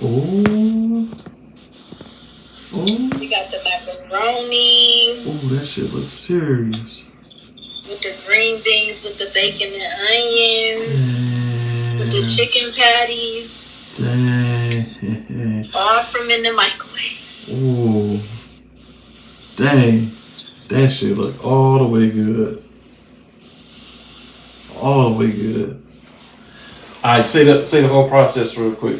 Ooh. Ooh. We got the macaroni. Ooh, that shit looks serious. With the green beans, with the bacon and onions. Dang. With the chicken patties. Dang. All from in the microwave. Ooh. Dang. That shit look all the way good. All the way good. Alright, say the whole process real quick.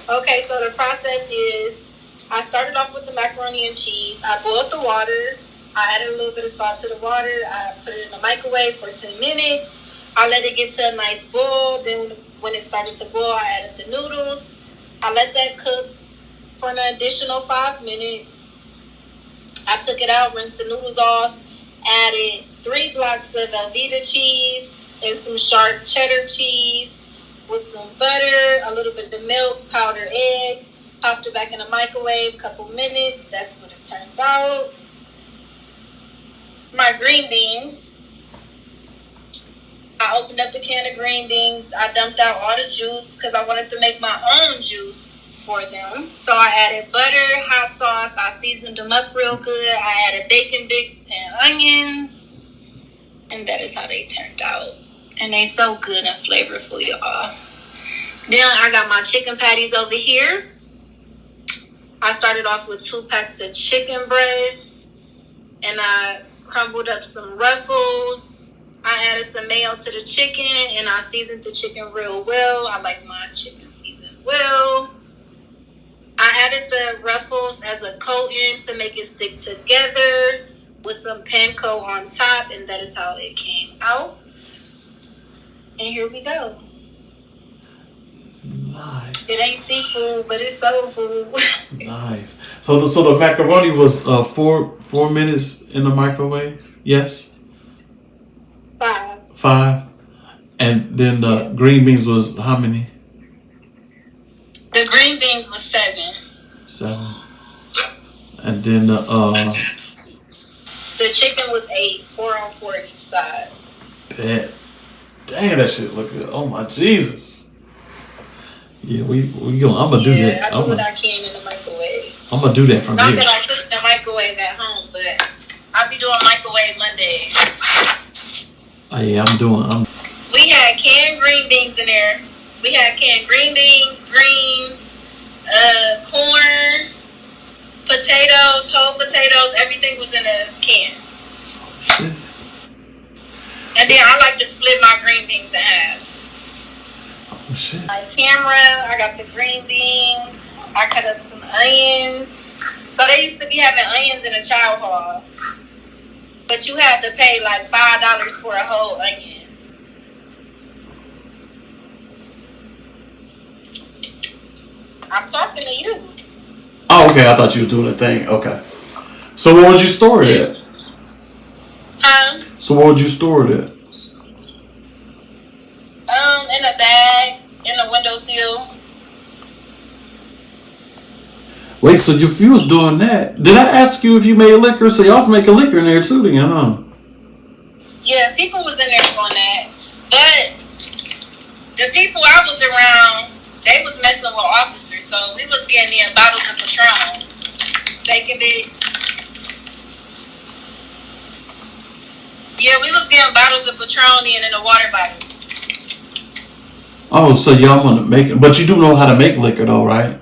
Okay, so the process is I started off with the macaroni and cheese. I boiled the water. I added a little bit of salt to the water. I put it in the microwave for 10 minutes. I let it get to a nice boil. Then when it started to boil, I added the noodles. I let that cook for an additional 5 minutes. I took it out, rinsed the noodles off, added 3 blocks of velveda cheese and some sharpe cheddar cheese with some butter, a little bit of milk, powdered egg. Popped it back in the microwave, couple minutes. That's what it turned out. My green beans. I opened up the can of green beans. I dumped out all the juice because I wanted to make my own juice for them. So I added butter, hot sauce. I seasoned them up real good. I added bacon bits and onions. And that is how they turned out. And they so good and flavorful, y'all. Then I got my chicken patties over here. I started off with 2 packs of chicken breasts. And I crumbled up some Ruffles. I added some mayo to the chicken. And I seasoned the chicken real well. I like my chicken seasoned well. I added the Ruffles as a coating to make it stick together with some panko on top, and that is how it came out. And here we go. Nice. It ain't seafood, but it's soul food. Nice. So the macaroni was 4 minutes in the microwave. Yes. 5. And then the green beans was how many? The green bean was 7. 7. And then the chicken was 8, 4 on 4 each side. Bet. Dang, that shit look good. Oh my Jesus. Yeah, I'm gonna do that. I do what I can in the microwave. I'm gonna do that from here. Not that I cook the microwave at home, but I'll be doing microwave Monday. Oh yeah, We had canned green beans in there. We had canned green beans, greens, corn, potatoes, whole potatoes. Everything was in a can. Shit. And then I like to split my green beans in half. Oh shit. My camera, I got the green beans. I cut up some onions. So they used to be having onions in a chow hall. But you had to pay like $5 for a whole onion. I'm talking to you. Oh, okay. I thought you was doing a thing. Okay. So where would you store it at? Huh? So where would you store it at? In a bag, in a windowsill. Wait, so if you was doing that, did I ask you if you made liquor? So y'all was making liquor in there too, then, huh? Yeah, people was in there doing that. But the people I was around, they was messing with officers. So we was getting in bottles of Patron. Bacon bit. Yeah, we was getting bottles of Patron in the water bottles. Oh, so y'all want to make it. But you do know how to make liquor though, right?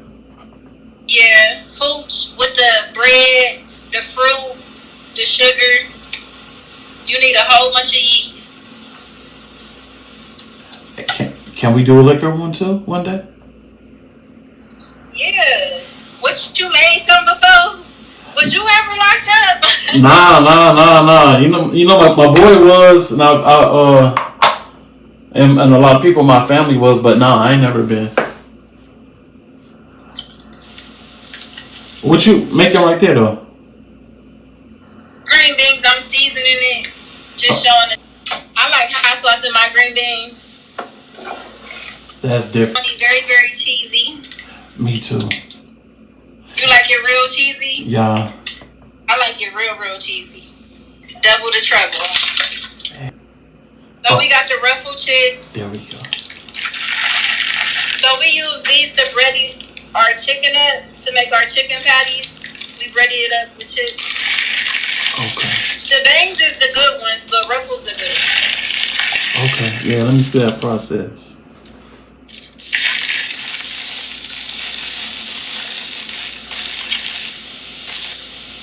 Yeah, hooch with the bread, the fruit, the sugar. You need a whole bunch of yeast. Can we do a liquor one day? Yeah. What, you made some before? Was you ever locked up? Nah. You know, my boy was, and and a lot of people in my family was, but nah, I ain't never been. What you making right there though? Green beans, I'm seasoning it. Just showing it. I like hot sauce in my green beans. That's different. Very, very cheesy. Me too. You like it real cheesy? Yeah. I like it real cheesy. Double the trouble. So we got the Ruffle chips. There we go. So we use need to bready our chicken up to make our chicken patties. We bready it up with chips. Okay. Shebangs is the good ones, but Ruffles are good. Okay. Yeah, let me see that process.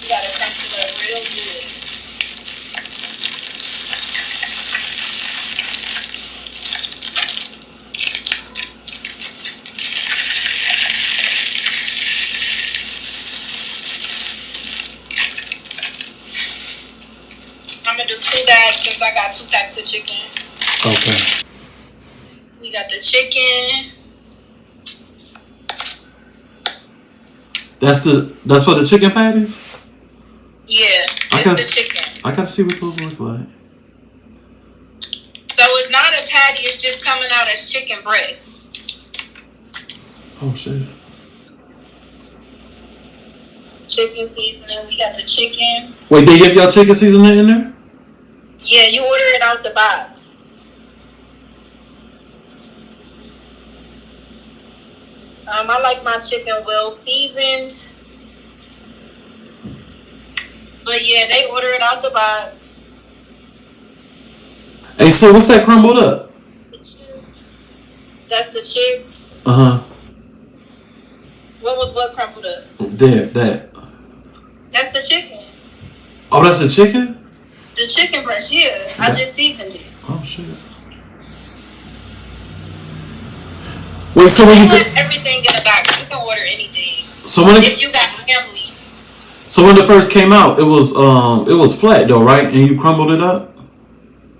You gotta crunch it up real good. I'm gonna do 2 bags since I got 2 packs of chicken. Okay. We got the chicken. That's for the chicken patties? Yeah, it's the chicken. I gotta see what those look like. So it's not a patty, it's just coming out as chicken breast. Oh shit. Chicken seasoning, we got the chicken. Wait, they give y'all chicken seasoning in there? Yeah, you order it out the box. I like my chicken well seasoned. But yeah, they order it out the box. Hey, so what's that crumbled up? The chips. That's the chips. Uh-huh. What crumbled up? That. That's the chicken. Oh, that's the chicken? The chicken breast, yeah. I just seasoned it. Oh, shit. Wait, so when you put everything in a box, you can order anything. So when if you got family. So when it first came out, it was flat though, right? And you crumbled it up?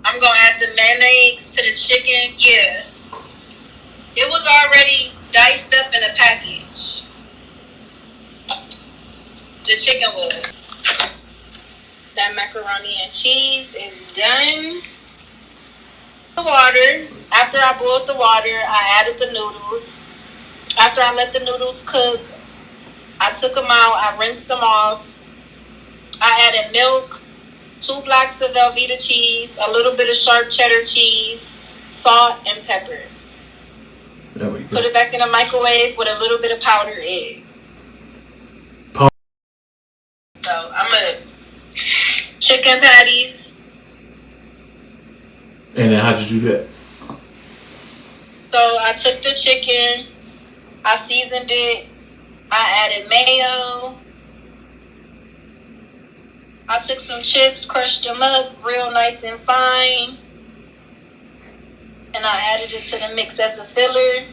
I'm gonna add the mayonnaise to the chicken. Yeah. It was already diced up in a package. The chicken was. That macaroni and cheese is done. The water. After I boiled the water, I added the noodles. After I let the noodles cook, I took them out. I rinsed them off. I added milk, 2 blocks of velveda cheese, a little bit of sharpe cheddar cheese, salt, and pepper. There we go. Put it back in the microwave with a little bit of powdered egg. So I'm gonna chicken patties. And then how'd you do that? So I took the chicken, I seasoned it, I added mayo. I took some chips, crushed them up real nice and fine. And I added it to the mix as a filler.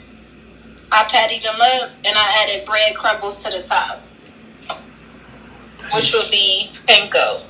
I patted them up and I added bread crumbles to the top, which will be panko.